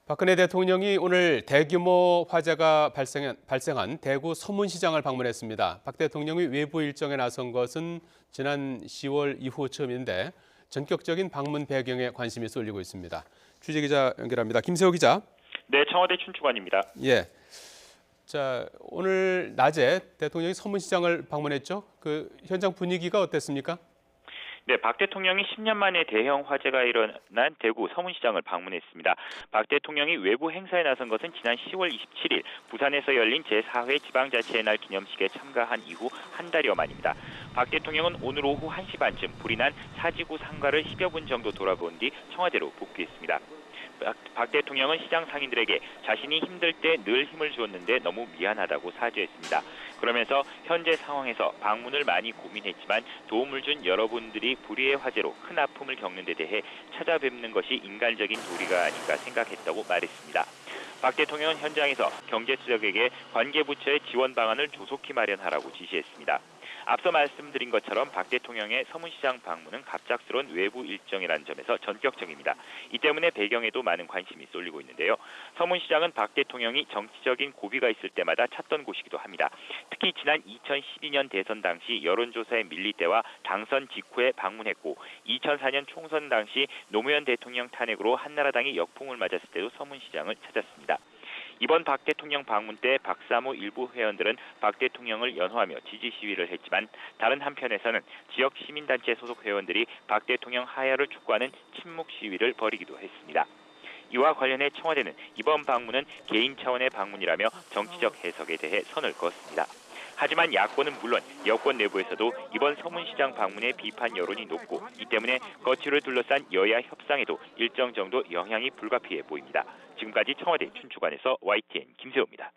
박근혜 대통령이 오늘 대규모 화재가 발생한 대구 서문시장을 방문했습니다. 박 대통령이 외부 일정에 나선 것은 지난 10월 이후 처음인데 전격적인 방문 배경에 관심이 쏠리고 있습니다. 취재기자 연결합니다. 김세호 기자. 네, 청와대 춘추관입니다. 예. 자, 오늘 낮에 대통령이 서문시장을 방문했죠. 그 현장 분위기가 어땠습니까? 네, 박 대통령이 10년 만에 대형 화재가 일어난 대구 서문시장을 방문했습니다. 박 대통령이 외부 행사에 나선 것은 지난 10월 27일 부산에서 열린 제4회 지방자치의 날 기념식에 참가한 이후 한 달여 만입니다. 박 대통령은 오늘 오후 1시 반쯤 불이 난 사지구 상가를 10여 분 정도 돌아본 뒤 청와대로 복귀했습니다. 박 대통령은 시장 상인들에게 자신이 힘들 때 늘 힘을 주었는데 너무 미안하다고 사죄했습니다. 그러면서 현재 상황에서 방문을 많이 고민했지만 도움을 준 여러분들이 불의의 화재로 큰 아픔을 겪는 데 대해 찾아뵙는 것이 인간적인 도리가 아닌가 생각했다고 말했습니다. 박 대통령은 현장에서 경제수석에게 관계부처의 지원 방안을 조속히 마련하라고 지시했습니다. 앞서 말씀드린 것처럼 박 대통령의 서문시장 방문은 갑작스러운 외부 일정이라는 점에서 전격적입니다. 이 때문에 배경에도 많은 관심이 쏠리고 있는데요. 서문시장은 박 대통령이 정치적인 고비가 있을 때마다 찾던 곳이기도 합니다. 특히 지난 2012년 대선 당시 여론조사에 밀릴 때와 당선 직후에 방문했고 2004년 총선 당시 노무현 대통령 탄핵으로 한나라당이 역풍을 맞았을 때도 서문시장을 찾았습니다. 이번 박 대통령 방문 때 박사모 일부 회원들은 박 대통령을 연호하며 지지 시위를 했지만 다른 한편에서는 지역 시민단체 소속 회원들이 박 대통령 하야를 촉구하는 침묵 시위를 벌이기도 했습니다. 이와 관련해 청와대는 이번 방문은 개인 차원의 방문이라며 정치적 해석에 대해 선을 그었습니다. 하지만 야권은 물론 여권 내부에서도 이번 서문시장 방문에 비판 여론이 높고 이 때문에 거취를 둘러싼 여야 협상에도 일정 정도 영향이 불가피해 보입니다. 지금까지 청와대 춘추관에서 YTN 김세호입니다.